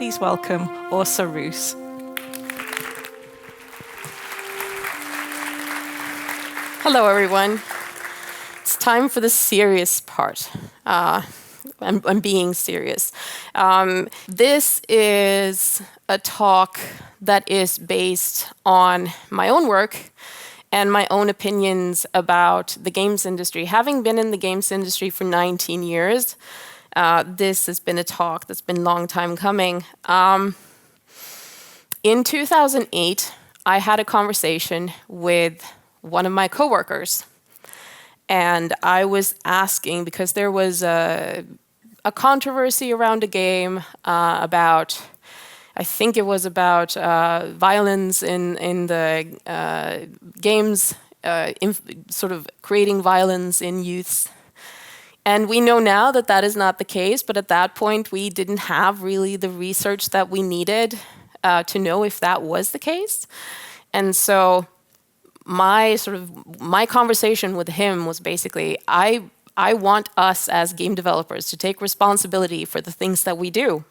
please welcome Roos. Hello, everyone. It's time for the serious part. I'm being serious. This is a talk that is based on my own work and my own opinions about the games industry. Having been in the games industry for 19 years, this has been a talk that's been a long time coming. In 2008, I had a conversation with one of my coworkers. And I was asking, because there was a controversy around a game about, I think it was about violence in the games, sort of creating violence in youths. And we know now that that is not the case, but at that point we didn't have really the research that we needed to know if that was the case. And so my conversation with him was basically, I want us as game developers to take responsibility for the things that we do,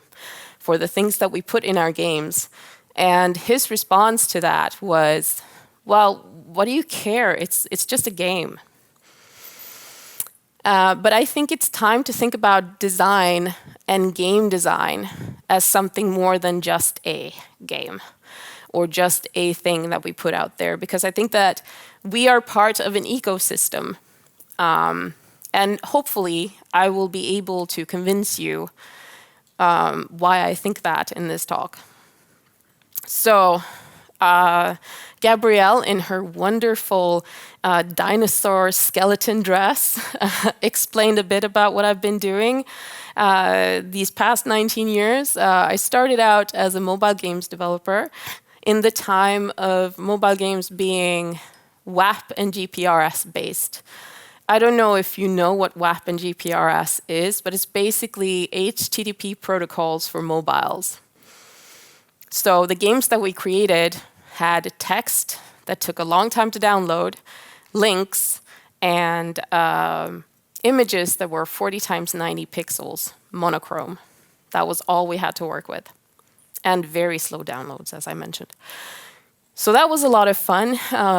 for the things that we put in our games. And his response to that was, well, what do you care? It's just a game. But I think it's time to think about design and game design as something more than just a game or just a thing that we put out there, because I think that we are part of an ecosystem. And hopefully I will be able to convince you why I think that in this talk. So Gabrielle, in her wonderful dinosaur skeleton dress, explained a bit about what I've been doing these past 19 years. I started out as a mobile games developer in the time of mobile games being WAP and GPRS based. I don't know if you know what WAP and GPRS is, but it's basically HTTP protocols for mobiles. So the games that we created had text that took a long time to download, links, and images that were 40 times 90 pixels, monochrome. That was all we had to work with. And very slow downloads, as I mentioned. So that was a lot of fun,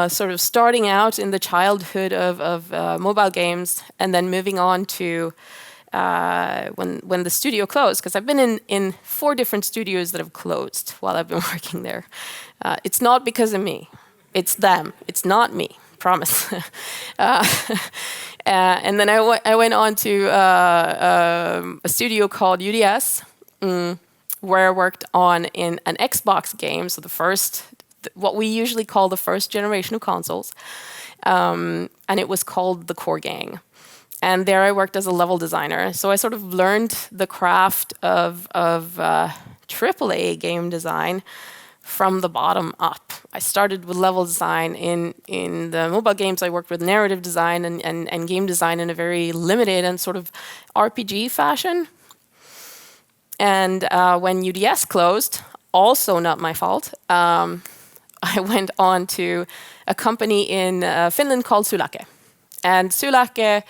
sort of starting out in the childhood of mobile games and then moving on to when the studio closed, because I've been in 4 different studios that have closed while I've been working there. It's not because of me. It's them. It's not me. Promise. And then I went on to a studio called UDS, where I worked on in an Xbox game, so the first, what we usually call the first generation of consoles, and it was called the Core Gang. And there I worked as a level designer. So I sort of learned the craft of AAA game design from the bottom up. I started with level design. In the mobile games, I worked with narrative design and game design in a very limited and sort of RPG fashion. And when UDS closed, also not my fault, I went on to a company in Finland called Sulake. And Sulake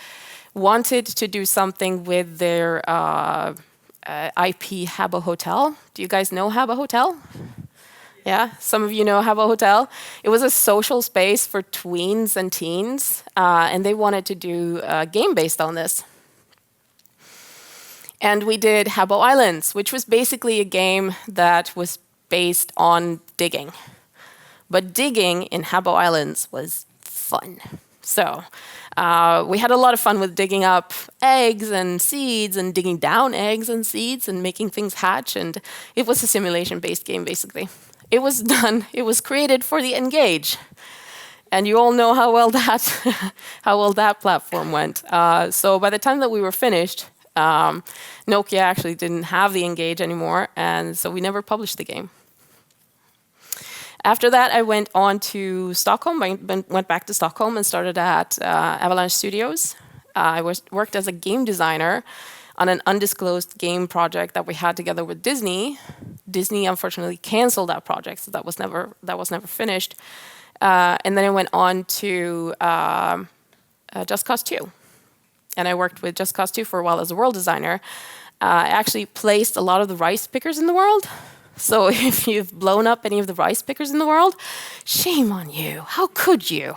wanted to do something with their IP Habbo Hotel. Do you guys know Habbo Hotel? Yeah, some of you know Habbo Hotel. It was a social space for tweens and teens, and they wanted to do a game based on this. And we did Habbo Islands, which was basically a game that was based on digging. But digging in Habbo Islands was fun. So we had a lot of fun with digging up eggs and seeds and digging down eggs and seeds and making things hatch. And it was a simulation-based game, basically. It was done. It was created for the Engage. And you all know how well that platform went. So by the time that we were finished, Nokia actually didn't have the Engage anymore, and so we never published the game. After that, I went on to Stockholm. I went back to Stockholm and started at Avalanche Studios. I worked as a game designer on an undisclosed game project that we had together with Disney. Disney unfortunately canceled that project, so that was never finished. And then I went on to Just Cause 2. And I worked with Just Cause 2 for a while as a world designer. I actually placed a lot of the rice pickers in the world. So if you've blown up any of the rice pickers in the world, shame on you. How could you?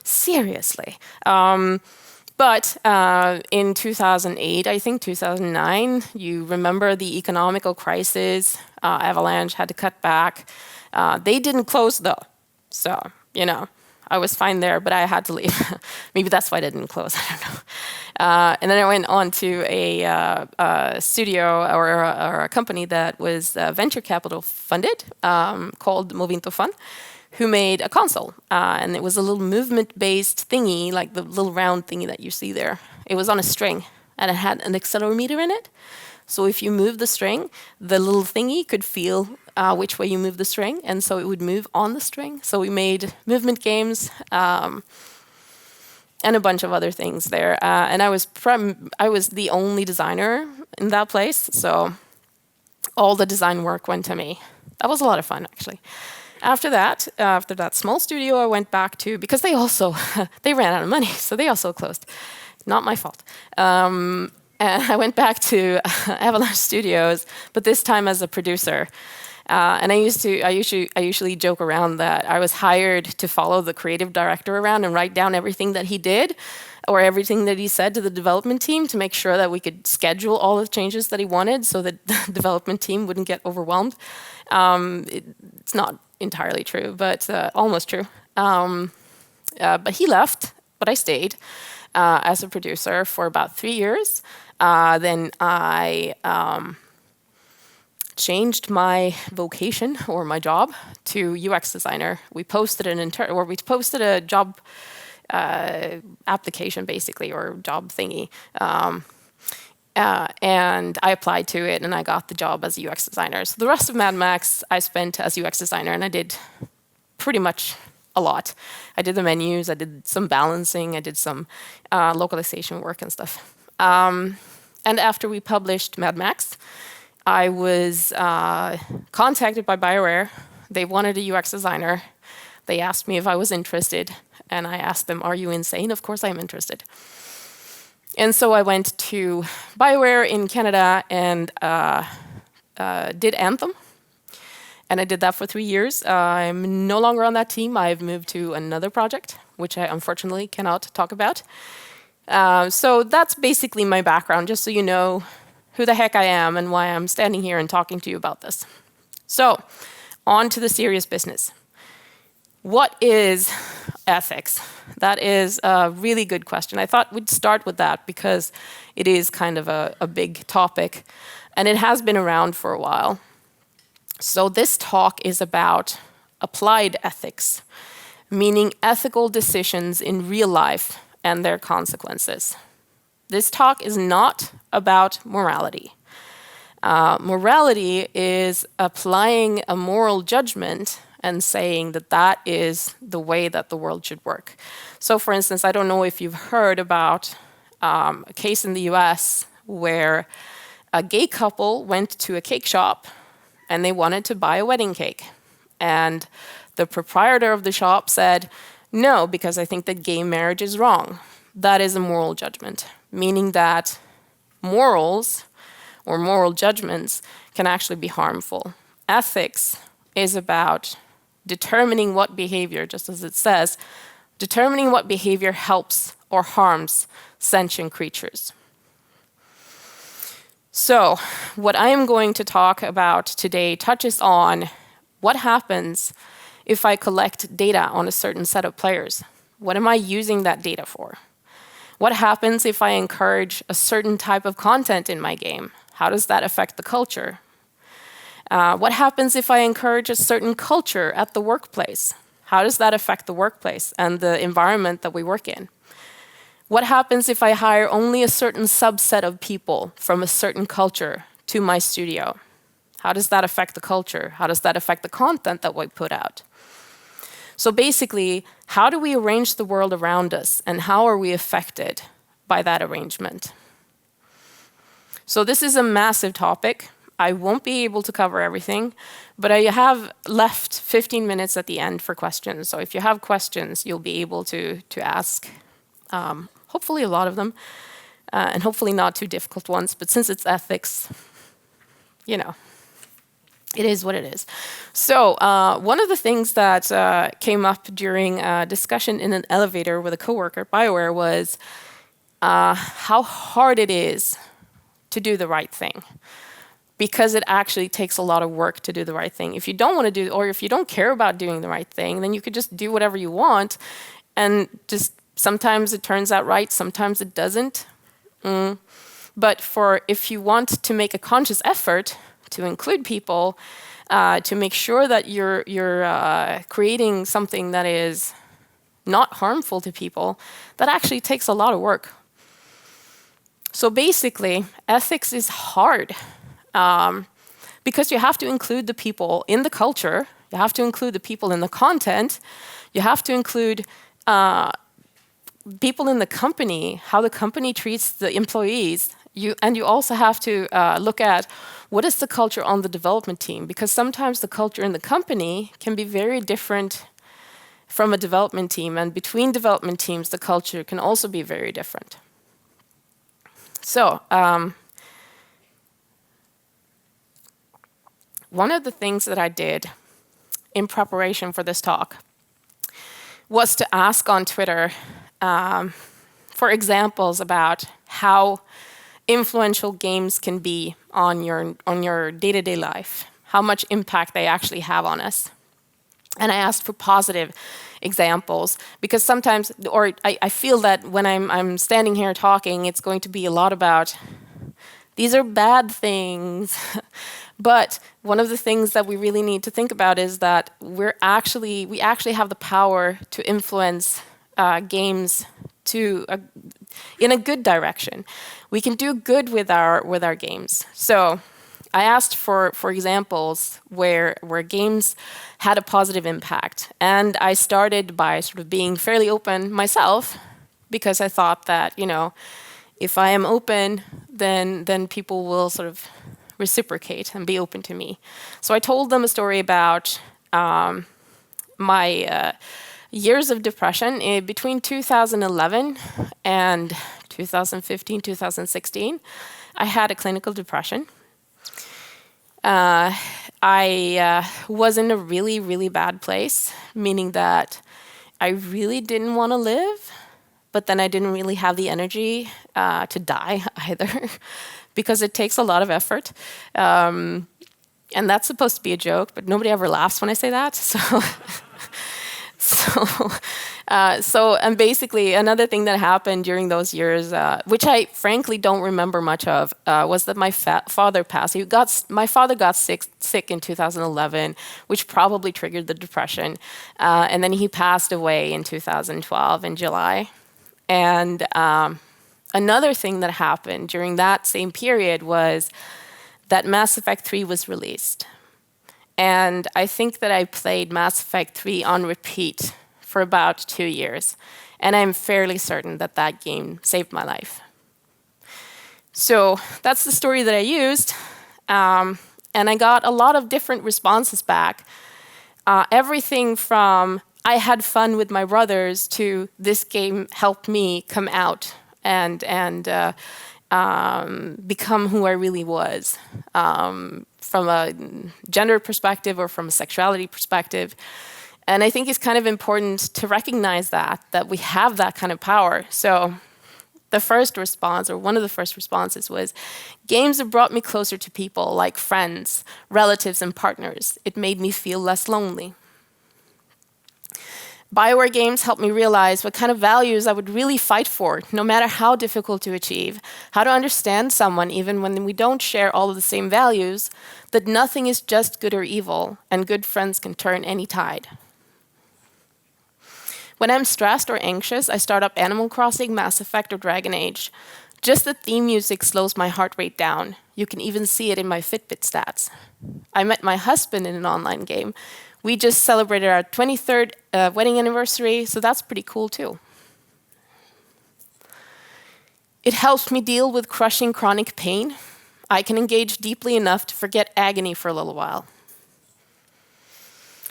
Seriously. But in 2008, I think 2009, you remember the economical crisis. Avalanche had to cut back. They didn't close though. So, you know, I was fine there, but I had to leave. Maybe that's why they didn't close. I don't know. And then I went on to a studio or a company that was venture capital funded called Movinto Fun, who made a console. And it was a little movement-based thingy, like the little round thingy that you see there. It was on a string, and it had an accelerometer in it. So if you move the string, the little thingy could feel which way you move the string, and so it would move on the string. So we made movement games and a bunch of other things there. And I was the only designer in that place, so all the design work went to me. That was a lot of fun, actually. After that small studio, I went back to, because they also they ran out of money, so they also closed. Not my fault. And I went back to Avalanche Studios, but this time as a producer. And I usually joke around that I was hired to follow the creative director around and write down everything that he did or everything that he said to the development team to make sure that we could schedule all the changes that he wanted so that the development team wouldn't get overwhelmed. It's not entirely true, but almost true. But he left, but I stayed as a producer for about 3 years. Then I changed my vocation or my job to UX designer. We posted a job application basically, or job thingy. And I applied to it and I got the job as a UX designer. So the rest of Mad Max I spent as UX designer, and I did pretty much a lot. I did the menus, I did some balancing, I did some localization work and stuff. And after we published Mad Max, I was contacted by BioWare. They wanted a UX designer. They asked me if I was interested, and I asked them, "Are you insane?" "Of course I'm interested." And so I went to BioWare in Canada and did Anthem. And I did that for 3 years. I'm no longer on that team. I've moved to another project, which I unfortunately cannot talk about. So that's basically my background, just so you know who the heck I am and why I'm standing here and talking to you about this. So, on to the serious business. What is ethics? That is a really good question. I thought we'd start with that because it is kind of a big topic, and it has been around for a while. So this talk is about applied ethics, meaning ethical decisions in real life and their consequences. This talk is not about morality. Morality is applying a moral judgment and saying that that is the way that the world should work. So for instance, I don't know if you've heard about a case in the US where a gay couple went to a cake shop and they wanted to buy a wedding cake. And the proprietor of the shop said, "No, because I think that gay marriage is wrong." That is a moral judgment, meaning that morals or moral judgments can actually be harmful. Ethics is about determining what behavior, just as it says, determining what behavior helps or harms sentient creatures. So, what I am going to talk about today touches on what happens if I collect data on a certain set of players. What am I using that data for? What happens if I encourage a certain type of content in my game? How does that affect the culture? What happens if I encourage a certain culture at the workplace? How does that affect the workplace and the environment that we work in? What happens if I hire only a certain subset of people from a certain culture to my studio? How does that affect the culture? How does that affect the content that we put out? So basically, how do we arrange the world around us, and how are we affected by that arrangement? So this is a massive topic. I won't be able to cover everything, but I have left 15 minutes at the end for questions. So if you have questions, you'll be able to ask, hopefully a lot of them. and hopefully not too difficult ones. But since it's ethics, you know, it is what it is. So one of the things that came up during a discussion in an elevator with a coworker at BioWare was how hard it is to do the right thing, because it actually takes a lot of work to do the right thing. If you don't want to do, or if you don't care about doing the right thing, then you could just do whatever you want, and just sometimes it turns out right, sometimes it doesn't. But if you want to make a conscious effort to include people, to make sure that you're creating something that is not harmful to people, that actually takes a lot of work. So basically, ethics is hard because you have to include the people in the culture, you have to include the people in the content, you have to include people in the company, how the company treats the employees. And you also have to look at what is the culture on the development team, because sometimes the culture in the company can be very different from a development team, and between development teams, the culture can also be very different. So, one of the things that I did in preparation for this talk was to ask on Twitter for examples about how influential games can be on your day-to-day life, how much impact they actually have on us. And I asked for positive examples, because sometimes, or I feel that when I'm standing here talking, it's going to be a lot about, these are bad things. But one of the things that we really need to think about is that we actually have the power to influence games in a good direction. We can do good with our games. So I asked for examples where games had a positive impact, and I started by sort of being fairly open myself, because I thought that, you know, if I am open, then people will sort of reciprocate and be open to me. So I told them a story about my years of depression between 2011 and 2015, 2016. I had a clinical depression. I was in a really, really bad place, meaning that I really didn't want to live, but then I didn't really have the energy to die either, because it takes a lot of effort. And that's supposed to be a joke, but nobody ever laughs when I say that. And basically another thing that happened during those years, which I frankly don't remember much of, was that my father passed. My father got sick in 2011, which probably triggered the depression. And then he passed away in 2012 in July. And another thing that happened during that same period was that Mass Effect 3 was released. And I think that I played Mass Effect 3 on repeat for about 2 years. And I'm fairly certain that that game saved my life. So that's the story that I used. And I got a lot of different responses back. Everything from, I had fun with my brothers, to this game helped me come out and become who I really was, from a gender perspective or from a sexuality perspective. And I think it's kind of important to recognize that we have that kind of power. So the first response, or one of the first responses, was, games have brought me closer to people, like friends, relatives, and partners. It made me feel less lonely. BioWare games helped me realize what kind of values I would really fight for, no matter how difficult to achieve, how to understand someone even when we don't share all of the same values, that nothing is just good or evil, and good friends can turn any tide. When I'm stressed or anxious, I start up Animal Crossing, Mass Effect, or Dragon Age. Just the theme music slows my heart rate down. You can even see it in my Fitbit stats. I met my husband in an online game. We just celebrated our 23rd wedding anniversary, so that's pretty cool too. It helps me deal with crushing chronic pain. I can engage deeply enough to forget agony for a little while.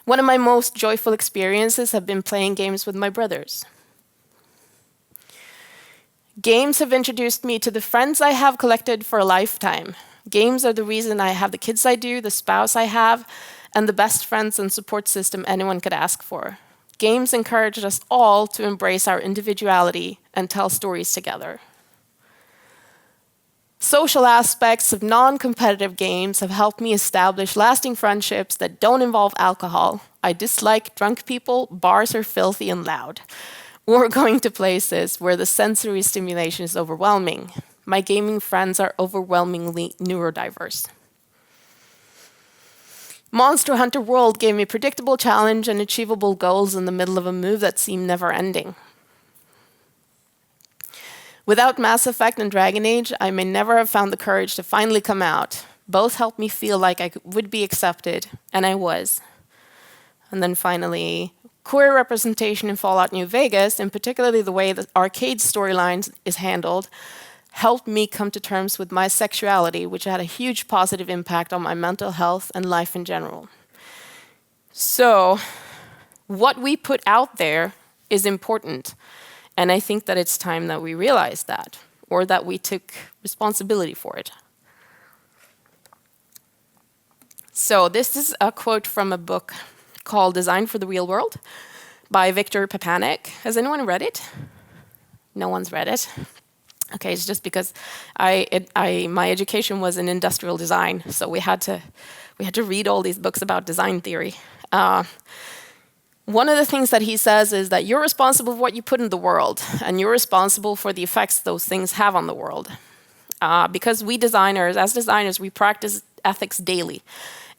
One of my most joyful experiences have been playing games with my brothers. Games have introduced me to the friends I have collected for a lifetime. Games are the reason I have the kids I do, the spouse I have, and the best friends and support system anyone could ask for. Games encourage us all to embrace our individuality and tell stories together. Social aspects of non-competitive games have helped me establish lasting friendships that don't involve alcohol. I dislike drunk people, bars are filthy and loud, or going to places where the sensory stimulation is overwhelming. My gaming friends are overwhelmingly neurodiverse. Monster Hunter World gave me predictable challenge and achievable goals in the middle of a move that seemed never-ending. Without Mass Effect and Dragon Age, I may never have found the courage to finally come out. Both helped me feel like I would be accepted, and I was. And then finally, queer representation in Fallout New Vegas, and particularly the way the arcade storyline is handled, helped me come to terms with my sexuality, which had a huge positive impact on my mental health and life in general. So, what we put out there is important. And I think that it's time that we realize that, or that we took responsibility for it. So this is a quote from a book called Design for the Real World by Viktor Papanek. Has anyone read it? No one's read it? Okay, it's just because my education was in industrial design, so we had to read all these books about design theory. One of the things that he says is that you're responsible for what you put in the world, and you're responsible for the effects those things have on the world. Because as designers, we practice ethics daily.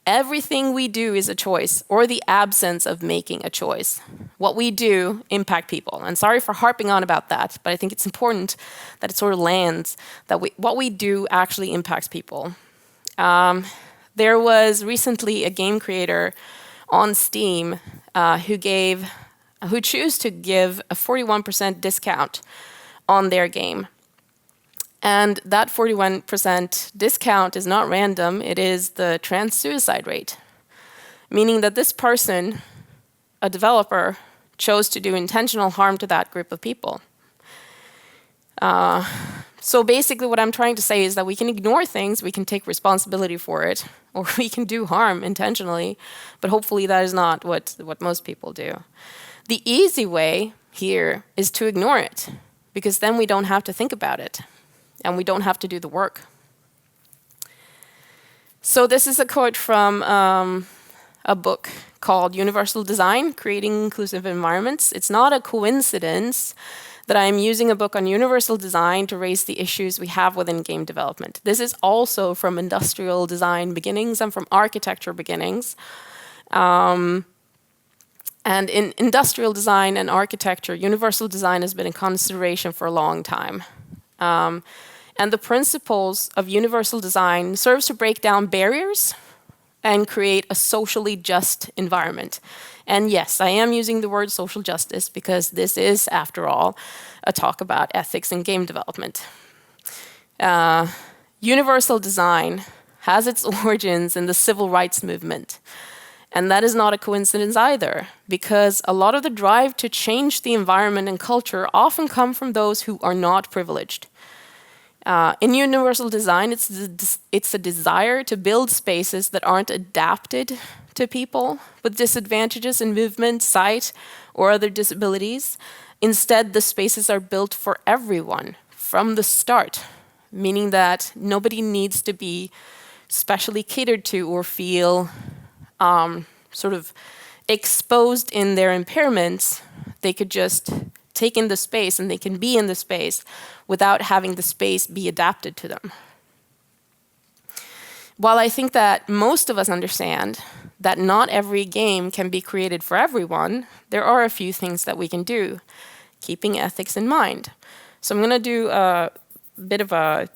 Everything we do is a choice, or the absence of making a choice. What we do impact people. And sorry for harping on about that, but I think it's important that it sort of lands, that what we do actually impacts people. There was recently a game creator on Steam who chose to give a 41% discount on their game. And that 41% discount is not random, it is the trans suicide rate. Meaning that this person, a developer, chose to do intentional harm to that group of people. So basically what I'm trying to say is that we can ignore things, we can take responsibility for it, or we can do harm intentionally, but hopefully that is not what most people do. The easy way here is to ignore it, because then we don't have to think about it, and we don't have to do the work. So this is a quote from a book called Universal Design, Creating Inclusive Environments. It's not a coincidence that I'm using a book on universal design to raise the issues we have within game development. This is also from industrial design beginnings and from architecture beginnings. And in industrial design and architecture, universal design has been a consideration for a long time. And the principles of universal design serves to break down barriers and create a socially just environment. And yes, I am using the word social justice because this is, after all, a talk about ethics in game development. Universal design has its origins in the civil rights movement. And that is not a coincidence either, because a lot of the drive to change the environment and culture often come from those who are not privileged. In universal design, it's a desire to build spaces that aren't adapted to people with disadvantages in movement, sight, or other disabilities. Instead, the spaces are built for everyone from the start, meaning that nobody needs to be specially catered to or feel sort of exposed in their impairments. They could just take in the space and they can be in the space without having the space be adapted to them. While I think that most of us understand that not every game can be created for everyone, there are a few things that we can do, keeping ethics in mind. So I'm going to do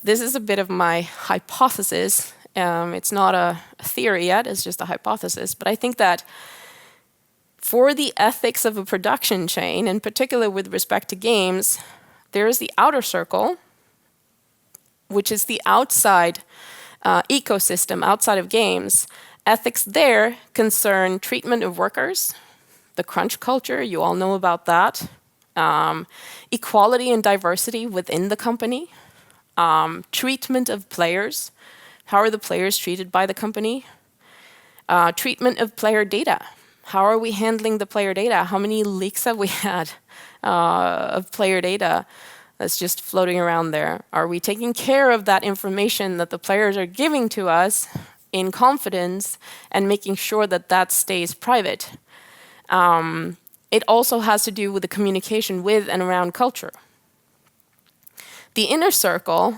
this is a bit of my hypothesis. It's not a theory yet, it's just a hypothesis. But I think that for the ethics of a production chain, in particular with respect to games, there is the outer circle, which is the outside ecosystem outside of games. Ethics there concern treatment of workers, the crunch culture, you all know about that, equality and diversity within the company, treatment of players. How are the players treated by the company? Treatment of player data. How are we handling the player data? How many leaks have we had of player data that's just floating around there? Are we taking care of that information that the players are giving to us in confidence and making sure that that stays private? It also has to do with the communication with and around culture. The inner circle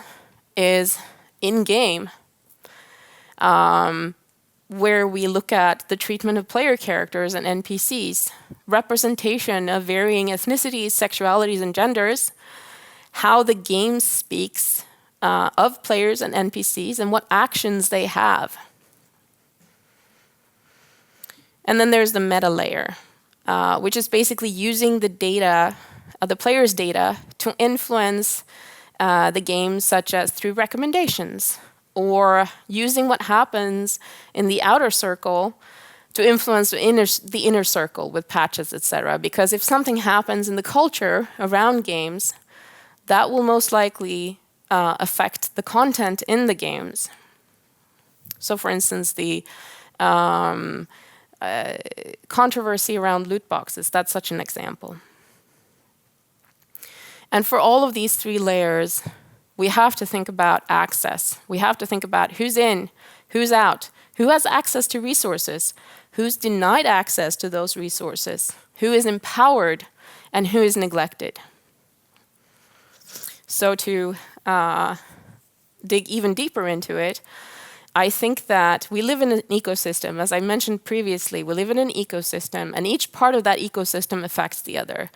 is in-game, where we look at the treatment of player characters and NPCs, representation of varying ethnicities, sexualities, and genders, how the game speaks of players and NPCs, and what actions they have. And then there's the meta layer, which is basically using the data, the player's data, to influence the game, such as through recommendations, or using what happens in the outer circle to influence the inner circle with patches, etc. Because if something happens in the culture around games, that will most likely affect the content in the games. So for instance, the controversy around loot boxes, that's such an example. And for all of these three layers, we have to think about access. We have to think about who's in, who's out, who has access to resources, who's denied access to those resources, who is empowered, and who is neglected. So to dig even deeper into it, I think that we live in an ecosystem. As I mentioned previously, we live in an ecosystem, and each part of that ecosystem affects the other.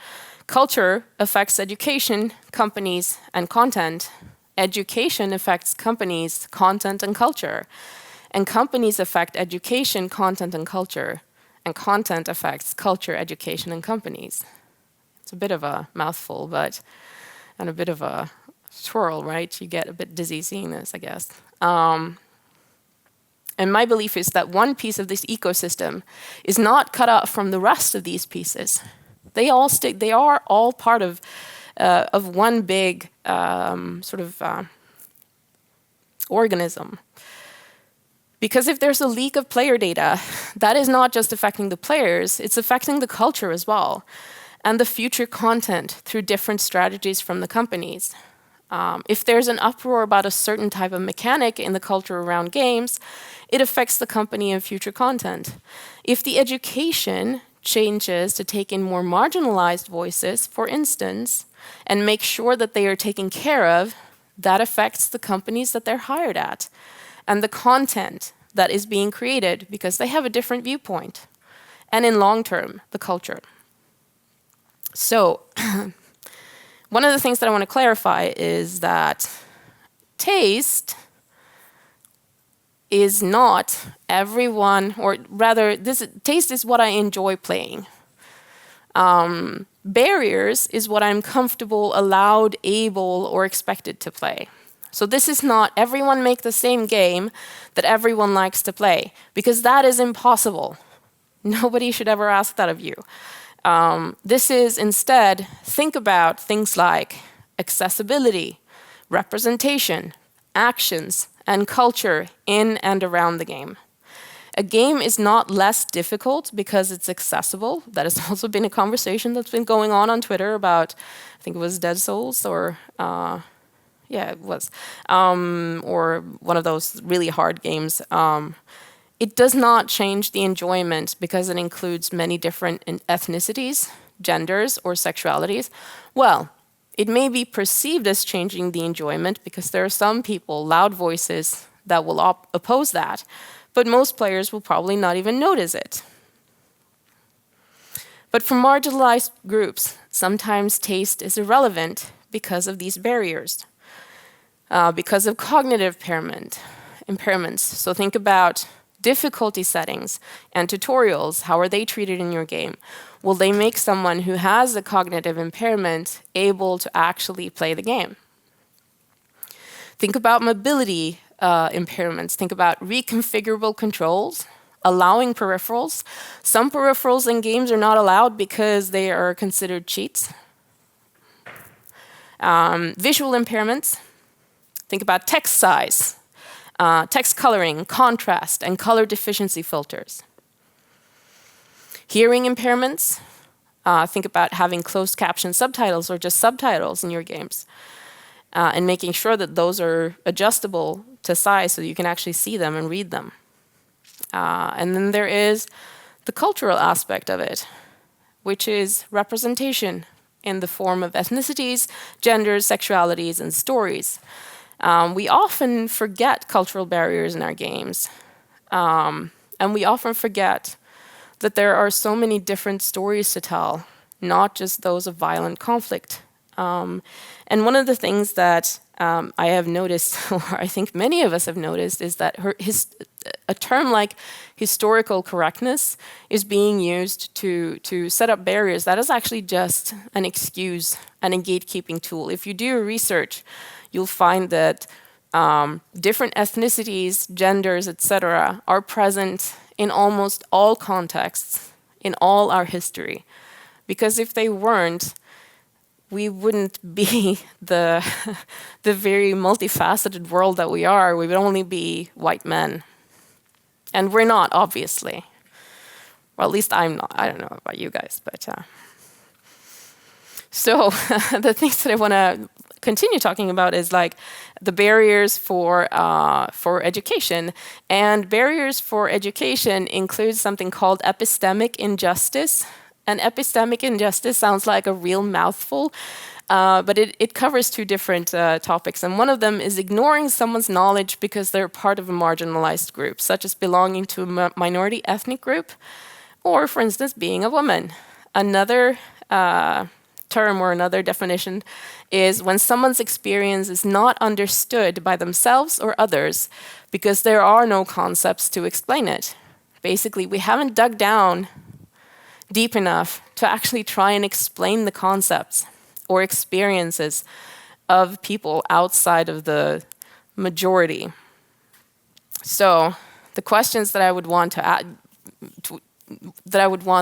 Culture affects education, companies, and content. Education affects companies, content, and culture. And companies affect education, content, and culture. And content affects culture, education, and companies. It's a bit of a mouthful, and a bit of a swirl, right? You get a bit dizzy seeing this, I guess. And my belief is that one piece of this ecosystem is not cut off from the rest of these pieces. They are all part of one big organism. Because if there's a leak of player data, that is not just affecting the players, it's affecting the culture as well, and the future content through different strategies from the companies. If there's an uproar about a certain type of mechanic in the culture around games, it affects the company and future content. If the education changes to take in more marginalized voices, for instance, and make sure that they are taken care of, that affects the companies that they're hired at and the content that is being created because they have a different viewpoint. And in long term, the culture. So one of the things that I want to clarify is that taste is not everyone, or rather, taste is what I enjoy playing. Barriers is what I'm comfortable, allowed, able, or expected to play. So this is not everyone make the same game that everyone likes to play, because that is impossible. Nobody should ever ask that of you. This is instead, think about things like accessibility, representation, actions, and culture in and around the game. A game is not less difficult because it's accessible. That has also been a conversation that's been going on Twitter about, I think it was Dead Souls, or yeah, it was, or one of those really hard games. It does not change the enjoyment because it includes many different ethnicities, genders, or sexualities. Well, it may be perceived as changing the enjoyment because there are some people, loud voices, that will oppose that, but most players will probably not even notice it. But for marginalized groups, sometimes taste is irrelevant because of these barriers, because of cognitive impairments. So think about difficulty settings and tutorials. How are they treated in your game? Will they make someone who has a cognitive impairment able to actually play the game? Think about mobility impairments. Think about reconfigurable controls, allowing peripherals. Some peripherals in games are not allowed because they are considered cheats. Visual impairments, think about text size, text coloring, contrast, and color deficiency filters. Hearing impairments, think about having closed caption subtitles or just subtitles in your games, and making sure that those are adjustable to size so you can actually see them and read them. And then there is the cultural aspect of it, which is representation in the form of ethnicities, genders, sexualities, and stories. We often forget cultural barriers in our games. And we often forget that there are so many different stories to tell, not just those of violent conflict. And one of the things that I have noticed, or I think many of us have noticed, is that a term like historical correctness is being used to set up barriers. That is actually just an excuse and a gatekeeping tool. If you do research, you'll find that different ethnicities, genders, etc., are present in almost all contexts, in all our history. Because if they weren't, we wouldn't be the very multifaceted world that we are. We would only be white men. And we're not, obviously. Well, at least I'm not. I don't know about you guys, but... So the things that I want to continue talking about is like the barriers for education. And barriers for education include something called epistemic injustice. And epistemic injustice sounds like a real mouthful, but it covers two different topics. And one of them is ignoring someone's knowledge because they're part of a marginalized group, such as belonging to a minority ethnic group, or, for instance, being a woman. Another term or another definition is when someone's experience is not understood by themselves or others because there are no concepts to explain it. Basically, we haven't dug down deep enough to actually try and explain the concepts or experiences of people outside of the majority. So the questions that I would want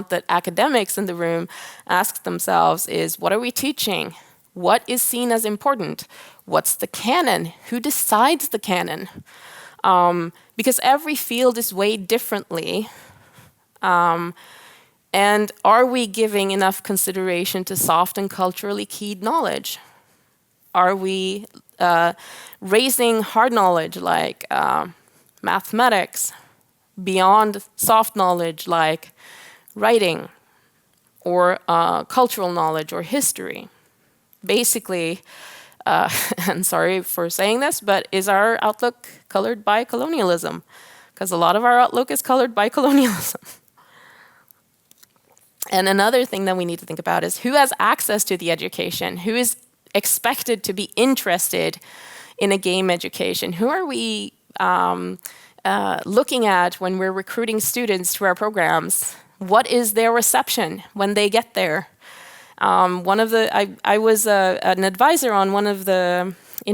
that academics in the room ask themselves is, what are we teaching? What is seen as important? What's the canon? Who decides the canon? Because every field is weighed differently. And are we giving enough consideration to soft and culturally keyed knowledge? Are we raising hard knowledge like mathematics beyond soft knowledge like writing or cultural knowledge or history? Basically, and sorry for saying this, but is our outlook colored by colonialism? Because a lot of our outlook is colored by colonialism. And another thing that we need to think about is who has access to the education? Who is expected to be interested in a game education? Who are we looking at when we're recruiting students to our programs? What is their reception when they get there? I was an advisor on in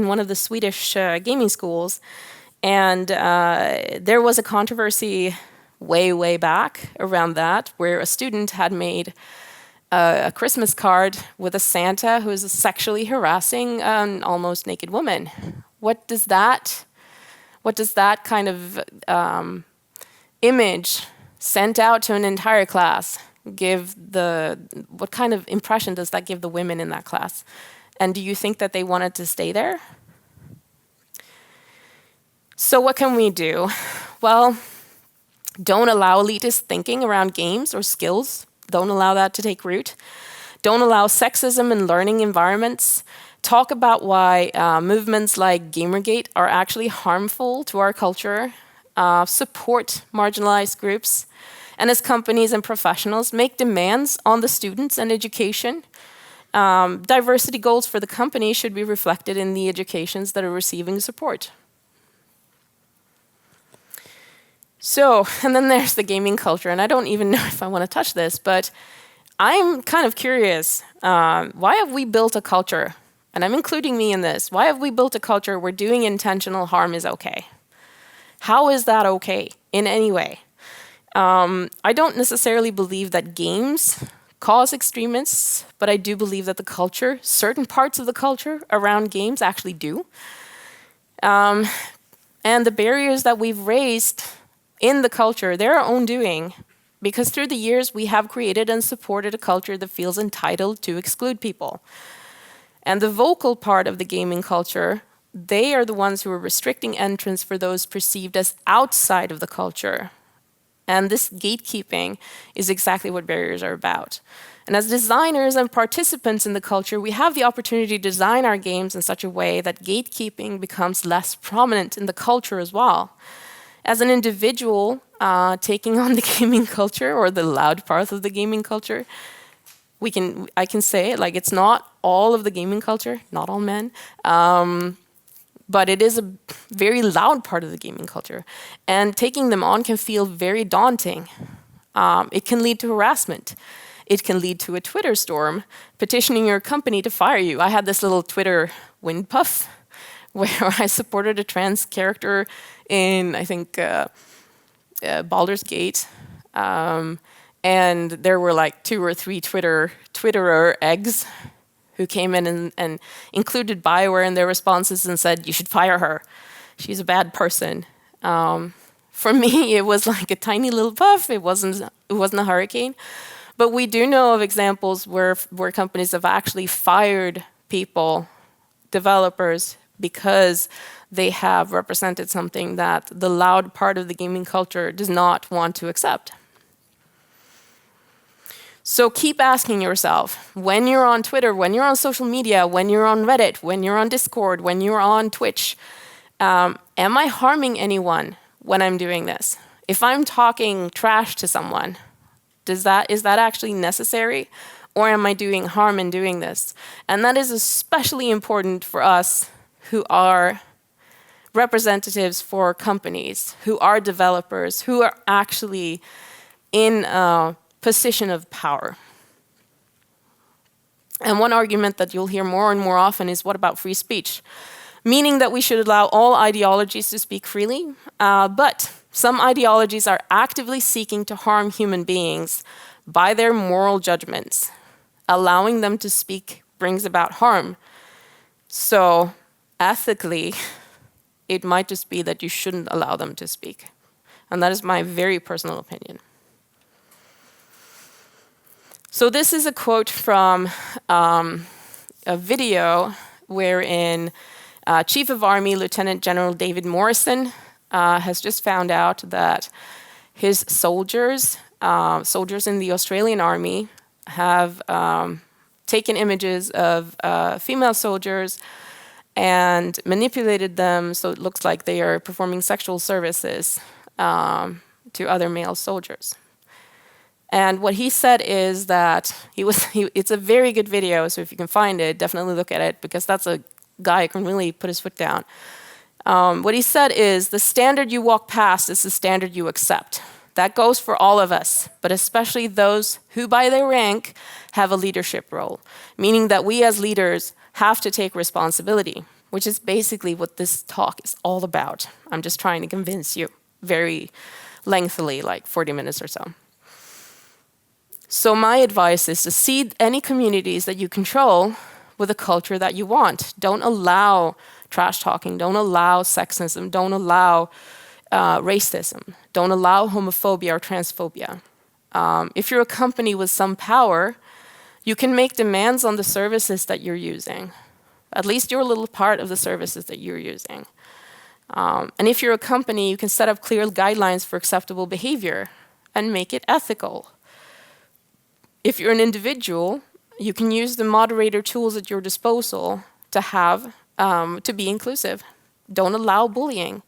one of the Swedish gaming schools, and there was a controversy way back around that, where a student had made a Christmas card with a Santa who was sexually harassing an almost naked woman. What does that kind of image sent out to an entire class what kind of impression does that give the women in that class? And do you think that they wanted to stay there? So what can we do? Well, don't allow elitist thinking around games or skills. Don't allow that to take root. Don't allow sexism in learning environments. Talk about why movements like Gamergate are actually harmful to our culture. Support marginalized groups. And as companies and professionals, make demands on the students and education. Diversity goals for the company should be reflected in the educations that are receiving support. So, and then there's the gaming culture, and I don't even know if I want to touch this, but I'm kind of curious, why have we built a culture, and I'm including me in this, why have we built a culture where doing intentional harm is okay? How is that okay in any way? I don't necessarily believe that games cause extremists, but I do believe that the culture, certain parts of the culture around games actually do. And the barriers that we've raised in the culture, they're our own doing. Because through the years, we have created and supported a culture that feels entitled to exclude people. And the vocal part of the gaming culture, they are the ones who are restricting entrance for those perceived as outside of the culture. And this gatekeeping is exactly what barriers are about. And as designers and participants in the culture, we have the opportunity to design our games in such a way that gatekeeping becomes less prominent in the culture as well. As an individual taking on the gaming culture, or the loud part of the gaming culture, I can say it, like, it's not all of the gaming culture, not all men, but it is a very loud part of the gaming culture. And taking them on can feel very daunting. It can lead to harassment. It can lead to a Twitter storm, petitioning your company to fire you. I had this little Twitter wind puff where I supported a trans character in, I think, Baldur's Gate. And there were like 2 or 3 Twitterer eggs who came in and included BioWare in their responses and said, you should fire her. She's a bad person. For me, it was like a tiny little puff. It wasn't a hurricane. But we do know of examples where companies have actually fired people, developers, because they have represented something that the loud part of the gaming culture does not want to accept. So keep asking yourself, when you're on Twitter, when you're on social media, when you're on Reddit, when you're on Discord, when you're on Twitch, am I harming anyone when I'm doing this? If I'm talking trash to someone, is that actually necessary? Or am I doing harm in doing this? And that is especially important for us who are representatives for companies, who are developers, who are actually in a position of power. And one argument that you'll hear more and more often is, what about free speech? Meaning that we should allow all ideologies to speak freely, but some ideologies are actively seeking to harm human beings by their moral judgments. Allowing them to speak brings about harm. So ethically, it might just be that you shouldn't allow them to speak. And that is my very personal opinion. So this is a quote from a video wherein Chief of Army Lieutenant General David Morrison has just found out that his soldiers in the Australian Army, have taken images of female soldiers and manipulated them so it looks like they are performing sexual services to other male soldiers. And what he said is that it's a very good video, so if you can find it, definitely look at it, because that's a guy who can really put his foot down. What he said is, the standard you walk past is the standard you accept. That goes for all of us, but especially those who by their rank have a leadership role, meaning that we as leaders have to take responsibility, which is basically what this talk is all about. I'm just trying to convince you very lengthily, like 40 minutes or so. So my advice is to seed any communities that you control with a culture that you want. Don't allow trash talking, don't allow sexism, don't allow racism, don't allow homophobia or transphobia. If you're a company with some power, you can make demands on the services that you're using, at least your little part of the services that you're using. And if you're a company, you can set up clear guidelines for acceptable behavior and make it ethical. If you're an individual, you can use the moderator tools at your disposal to be inclusive. Don't allow bullying.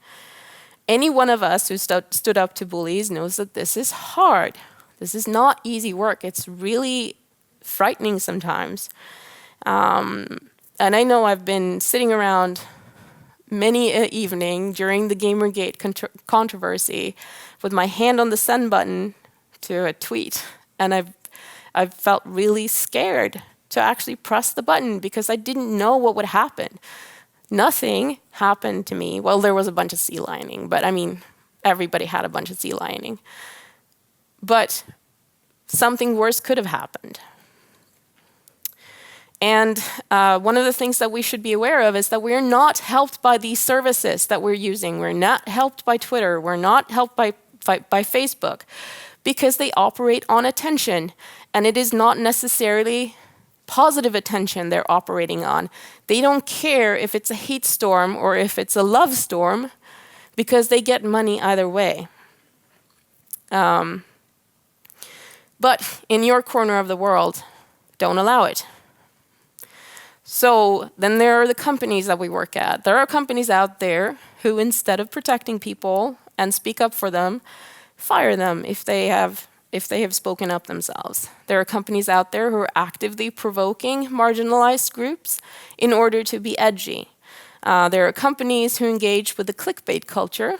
Any one of us who stood up to bullies knows that this is hard. This is not easy work. It's really frightening sometimes. And I know I've been sitting around many an evening during the Gamergate controversy with my hand on the send button to a tweet. And I've felt really scared to actually press the button because I didn't know what would happen. Nothing happened to me. Well, there was a bunch of sea lining, but I mean, everybody had a bunch of sea lining. But something worse could have happened. And one of the things that we should be aware of is that we're not helped by these services that we're using. We're not helped by Twitter. We're not helped by Facebook, because they operate on attention. And it is not necessarily positive attention they're operating on. They don't care if it's a hate storm or if it's a love storm, because they get money either way. But in your corner of the world, don't allow it. So then there are the companies that we work at. There are companies out there who, instead of protecting people and speak up for them, fire them if they have spoken up themselves. There are companies out there who are actively provoking marginalized groups in order to be edgy. There are companies who engage with the clickbait culture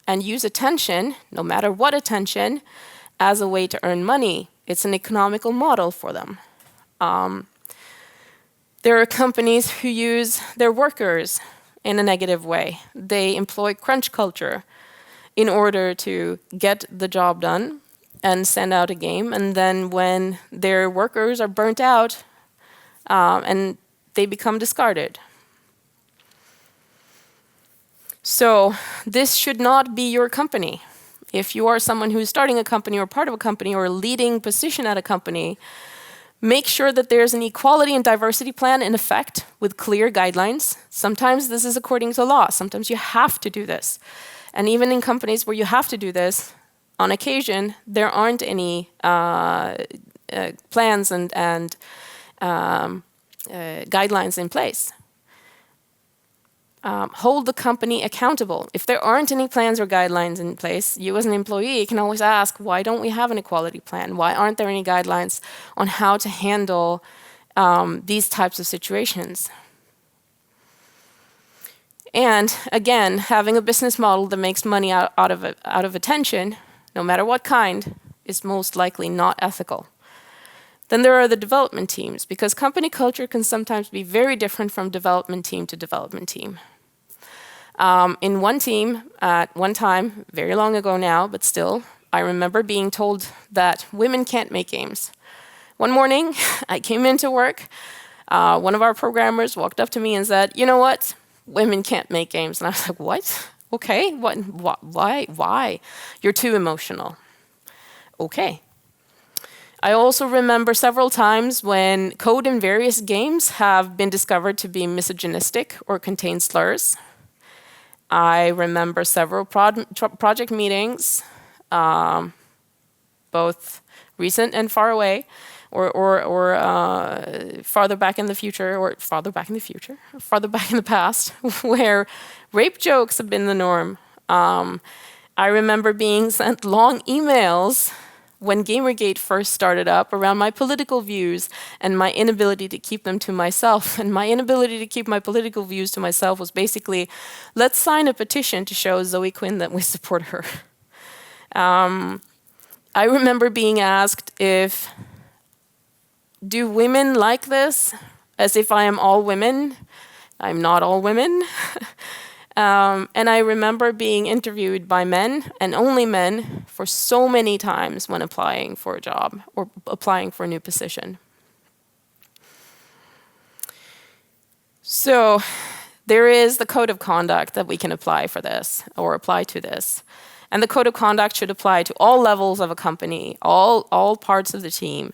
and use attention, no matter what attention, as a way to earn money. It's an economical model for them. There are companies who use their workers in a negative way. They employ crunch culture in order to get the job done and send out a game. And then when their workers are burnt out, and they become discarded. So this should not be your company. If you are someone who's starting a company or part of a company or a leading position at a company, make sure that there's an equality and diversity plan in effect with clear guidelines. Sometimes this is according to law. Sometimes you have to do this. And even in companies where you have to do this, on occasion, there aren't any plans and guidelines in place. Hold the company accountable. If there aren't any plans or guidelines in place, you as an employee can always ask, why don't we have an equality plan? Why aren't there any guidelines on how to handle these types of situations? And again, having a business model that makes money out of attention, no matter what kind, is most likely not ethical. Then there are the development teams, because company culture can sometimes be very different from development team to development team. In one team, at one time, very long ago now, but still, I remember being told that women can't make games. One morning, I came into work, one of our programmers walked up to me and said, you know what? Women can't make games. And I was like, what? Okay, why? You're too emotional. Okay. I also remember several times when code in various games have been discovered to be misogynistic or contain slurs. I remember several project meetings, both recent and far away, or farther back in the future, or farther back in the past, where rape jokes have been the norm. I remember being sent long emails when Gamergate first started up around my political views and my inability to keep them to myself. And my inability to keep my political views to myself was basically, let's sign a petition to show Zoe Quinn that we support her. I remember being asked do women like this? As if I am all women. I'm not all women. And I remember being interviewed by men, and only men, for so many times when applying for a job or applying for a new position. So there is the code of conduct that we can apply for this, or apply to this. And the code of conduct should apply to all levels of a company, all parts of the team.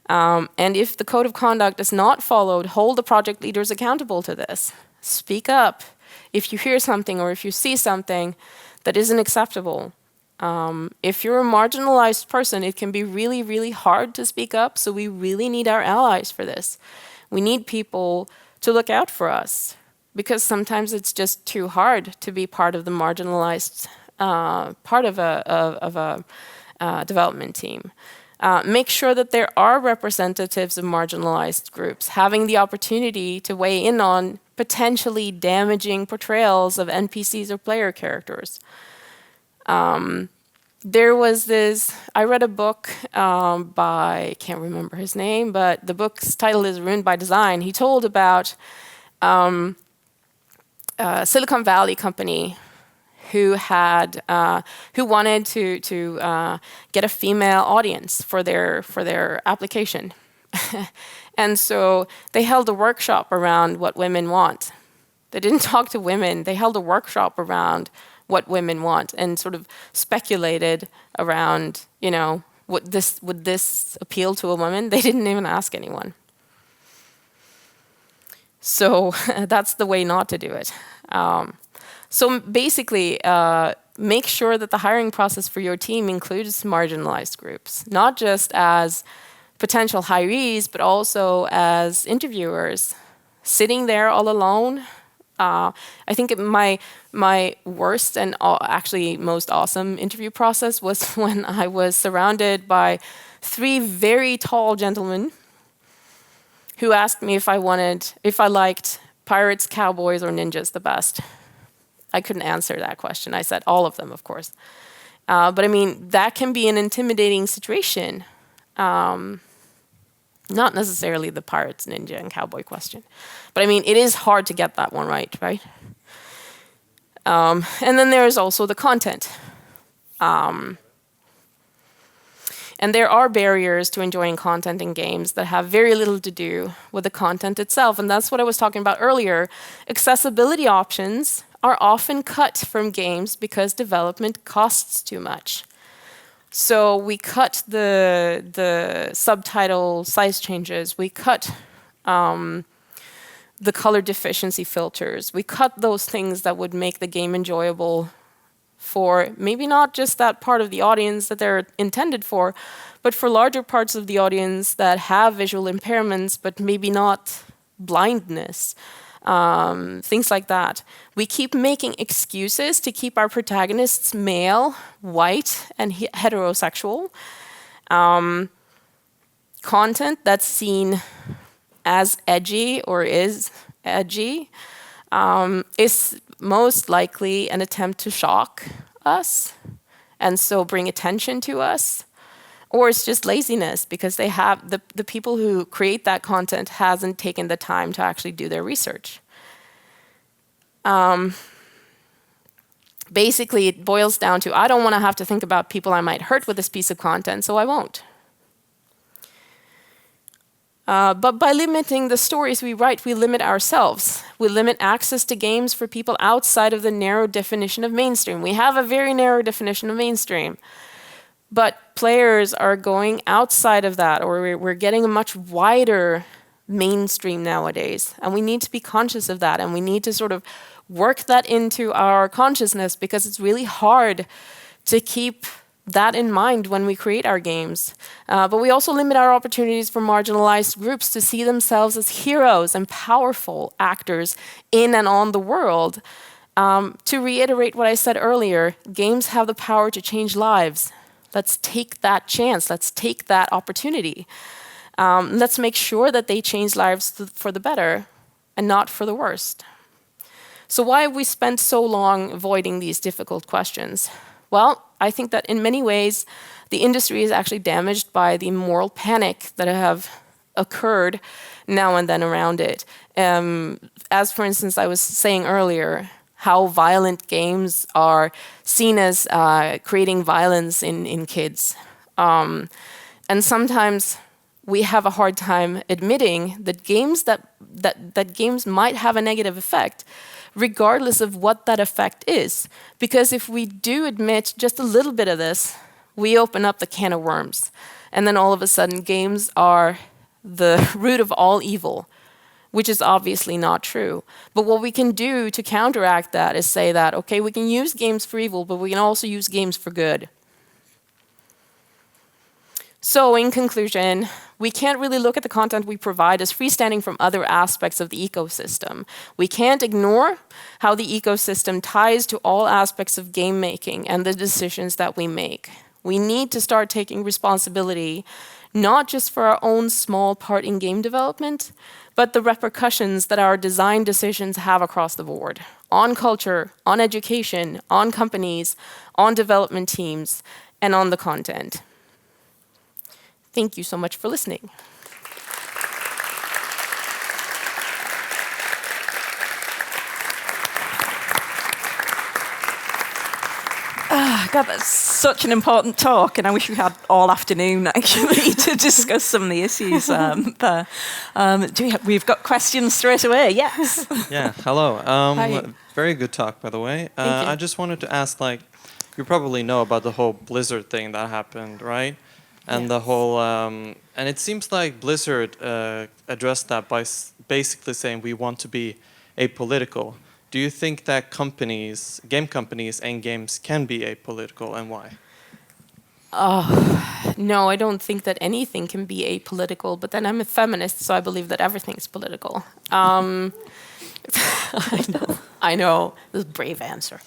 And if the code of conduct is not followed, hold the project leaders accountable to this. Speak up if you hear something or if you see something that isn't acceptable. If you're a marginalized person, it can be really, really hard to speak up, so we really need our allies for this. We need people to look out for us, because sometimes it's just too hard to be part of the marginalized part of a development team. Make sure that there are representatives of marginalized groups having the opportunity to weigh in on potentially damaging portrayals of NPCs or player characters. There was this, I read a book by, I can't remember his name, but the book's title is Ruined by Design. He told about a Silicon Valley company who wanted to get a female audience for their application. And so they held a workshop around what women want. They didn't talk to women. They held a workshop around what women want and sort of speculated around, would this appeal to a woman? They didn't even ask anyone. So that's the way not to do it. So basically, make sure that the hiring process for your team includes marginalized groups, not just as potential hirees, but also as interviewers. Sitting there all alone, I think my worst and actually most awesome interview process was when I was surrounded by 3 very tall gentlemen who asked me if I liked pirates, cowboys, or ninjas the best. I couldn't answer that question. I said all of them, of course. But I mean, that can be an intimidating situation. Not necessarily the pirates, ninja, and cowboy question. But I mean, it is hard to get that one right? And then there's also the content. And there are barriers to enjoying content in games that have very little to do with the content itself. And that's what I was talking about earlier. Accessibility options are often cut from games because development costs too much. So we cut the subtitle size changes. We cut the color deficiency filters. We cut those things that would make the game enjoyable for maybe not just that part of the audience that they're intended for, but for larger parts of the audience that have visual impairments, but maybe not blindness. Things like that. We keep making excuses to keep our protagonists male, white, and heterosexual. Content that's seen as edgy or is edgy is most likely an attempt to shock us and so bring attention to us. Or it's just laziness because they have the people who create that content hasn't taken the time to actually do their research. Basically, it boils down to, I don't want to have to think about people I might hurt with this piece of content, so I won't. But by limiting the stories we write, we limit ourselves. We limit access to games for people outside of the narrow definition of mainstream. We have a very narrow definition of mainstream. But players are going outside of that, or we're getting a much wider mainstream nowadays. And we need to be conscious of that, and we need to sort of work that into our consciousness because it's really hard to keep that in mind when we create our games. But we also limit our opportunities for marginalized groups to see themselves as heroes and powerful actors in and on the world. To reiterate what I said earlier, games have the power to change lives. Let's take that chance. Let's take that opportunity. Let's make sure that they change lives for the better and not for the worst. So why have we spent so long avoiding these difficult questions? Well, I think that in many ways, the industry is actually damaged by the moral panic that have occurred now and then around it. As for instance, I was saying earlier, how violent games are seen as creating violence in kids. And sometimes we have a hard time admitting that games that games might have a negative effect, regardless of what that effect is. Because if we do admit just a little bit of this, we open up the can of worms. And then all of a sudden, games are the root of all evil, which is obviously not true. But what we can do to counteract that is say that, okay, we can use games for evil, but we can also use games for good. So in conclusion, we can't really look at the content we provide as freestanding from other aspects of the ecosystem. We can't ignore how the ecosystem ties to all aspects of game making and the decisions that we make. We need to start taking responsibility, not just for our own small part in game development, but the repercussions that our design decisions have across the board, on culture, on education, on companies, on development teams, and on the content. Thank you so much for listening. God, that's such an important talk, and I wish we had all afternoon actually to discuss some of the issues there. We've got questions straight away. Yes. Yeah, hello. Hi. Very good talk, by the way. Thank you. I just wanted to ask, like, you probably know about the whole Blizzard thing that happened, right? And the whole, and it seems like Blizzard addressed that by basically saying we want to be apolitical. Do you think that game companies and games can be apolitical, and why? No, I don't think that anything can be apolitical, but then I'm a feminist, so I believe that everything's political. I know, this is a brave answer.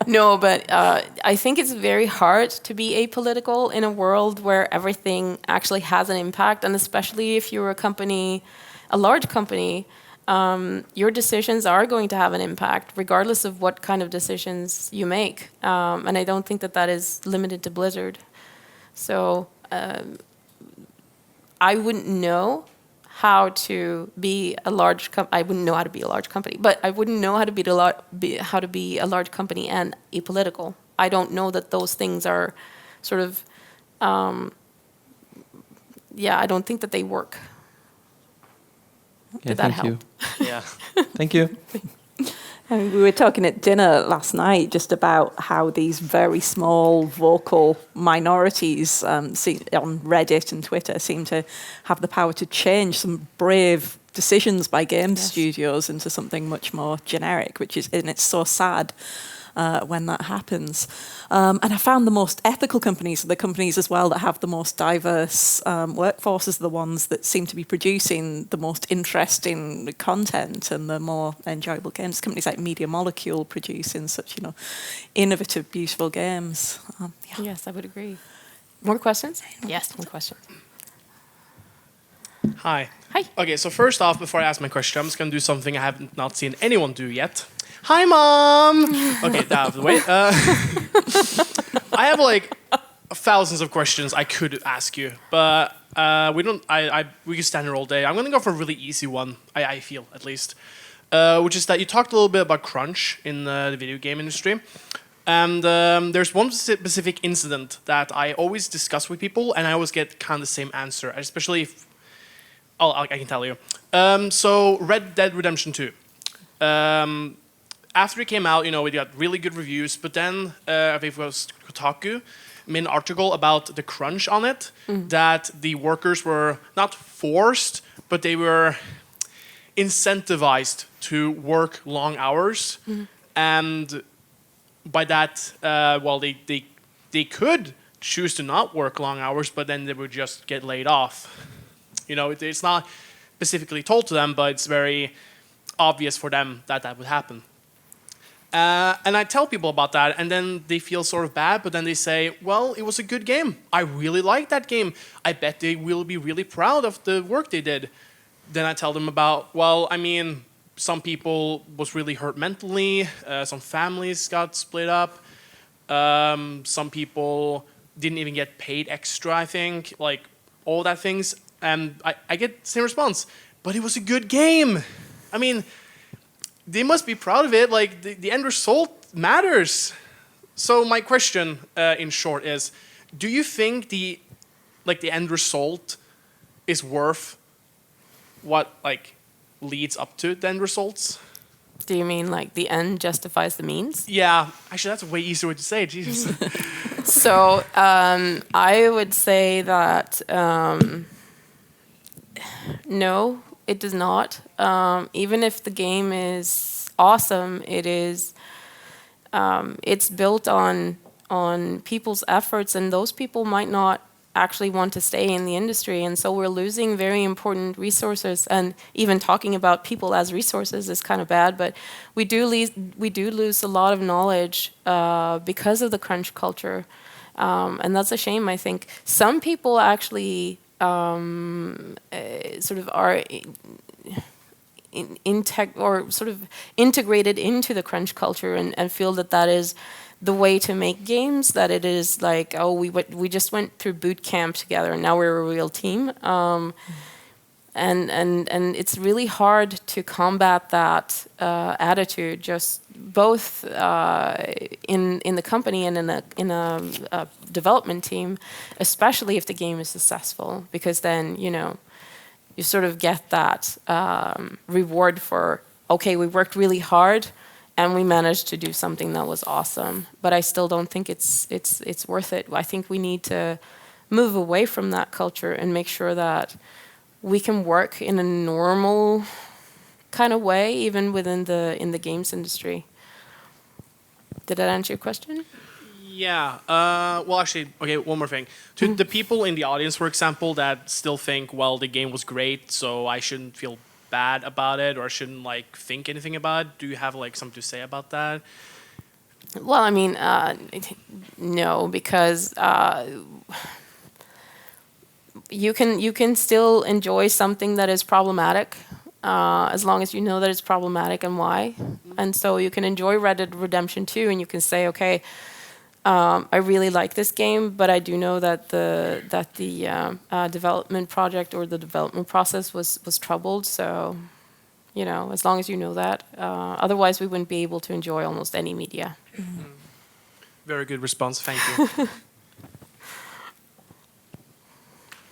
No, but I think it's very hard to be apolitical in a world where everything actually has an impact, and especially if you're a large company, your decisions are going to have an impact, regardless of what kind of decisions you make. And I don't think that that is limited to Blizzard. So I wouldn't know how to be a large I wouldn't know how to be a large company, but I wouldn't know how to be a large company and apolitical. I don't know that those things are sort of, I don't think that they work. Yeah, Did that thank you. help? Yeah, thank you. I mean, we were talking at dinner last night just about how these very small vocal minorities on Reddit and Twitter seem to have the power to change some brave decisions by game studios into something much more generic, and it's so sad when that happens. And I found the most ethical companies are the companies as well that have the most diverse workforces, the ones that seem to be producing the most interesting content and the more enjoyable games. Companies like Media Molecule producing such, innovative, beautiful games. Yes, I would agree. More questions? Yes, more questions. Hi. Hi. Okay, so first off, before I ask my question, I'm just going to do something I have not seen anyone do yet. Hi, Mom! Okay, that out of the way. I have like thousands of questions I could ask you, but we can stand here all day. I'm going to go for a really easy one, I feel, at least, which is that you talked a little bit about crunch in the video game industry. And there's one specific incident that I always discuss with people, and I always get kind of the same answer, especially if... I can tell you. So Red Dead Redemption 2. After it came out, it got really good reviews, but then I think it was Kotaku made an article about the crunch on it, that the workers were not forced, but they were incentivized to work long hours, and by that, they could choose to not work long hours, but then they would just get laid off. It's not specifically told to them, but it's very obvious for them that that would happen. And I tell people about that, and then they feel sort of bad, but then they say, well, it was a good game. I really liked that game. I bet they will be really proud of the work they did. Then I tell them about, some people was really hurt mentally. Some families got split up. Some people didn't even get paid extra, I think. Like, all that things. And I get the same response. But it was a good game. They must be proud of it. Like, the end result matters. So my question, in short, is, do you think the end result is worth what, leads up to the end results? Do you mean the end justifies the means? Yeah. Actually, that's a way easier way to say it. Jesus. So I would say that no, it does not. Even if the game is awesome, it's built on people's efforts, and those people might not actually want to stay in the industry, and so we're losing very important resources. And even talking about people as resources is kind of bad, but we do lose a lot of knowledge because of the crunch culture, and that's a shame. I think some people actually sort of are integrated into the crunch culture and feel that is the way to make games, that it is like, oh, we just went through boot camp together and now we're a real team. and it's really hard to combat that attitude, just both in the company and in a development team, especially if the game is successful, because then you sort of get that reward for, okay, we worked really hard and we managed to do something that was awesome. But I still don't think it's worth it. I think we need to move away from that culture and make sure that we can work in a normal kind of way, even in the games industry. Did that answer your question? Yeah. Well, actually, okay. One more thing. To the people in the audience, for example, that still think, well, the game was great, so I shouldn't feel bad about it, or I shouldn't think anything about it. Do you have something to say about that? Well, I mean, no, because you can still enjoy something that is problematic, as long as you know that it's problematic and why. And so you can enjoy Red Dead Redemption 2, and you can say, okay, I really like this game, but I do know that the development project or the development process was troubled. So, as long as you know that, otherwise we wouldn't be able to enjoy almost any media. Very good response. Thank you.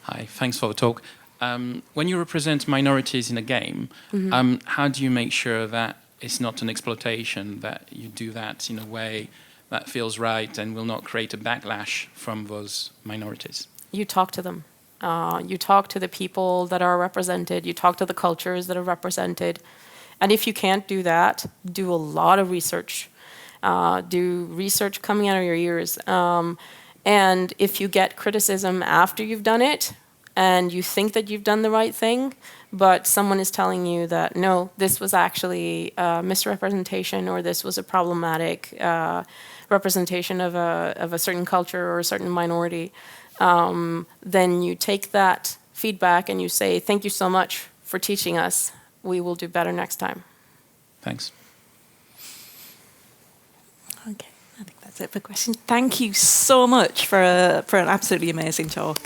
Hi, thanks for the talk. When you represent minorities in a game, how do you make sure that it's not an exploitation, that you do that in a way that feels right and will not create a backlash from those minorities? You talk to them. You talk to the people that are represented. You talk to the cultures that are represented. And if you can't do that, do a lot of research. Do research coming out of your ears. And if you get criticism after you've done it, and you think that you've done the right thing, but someone is telling you that, no, this was actually a misrepresentation, or this was a problematic representation of a certain culture or a certain minority, then you take that feedback and you say, thank you so much for teaching us. We will do better next time. Thanks. Okay, I think that's it for questions. Thank you so much for an absolutely amazing talk.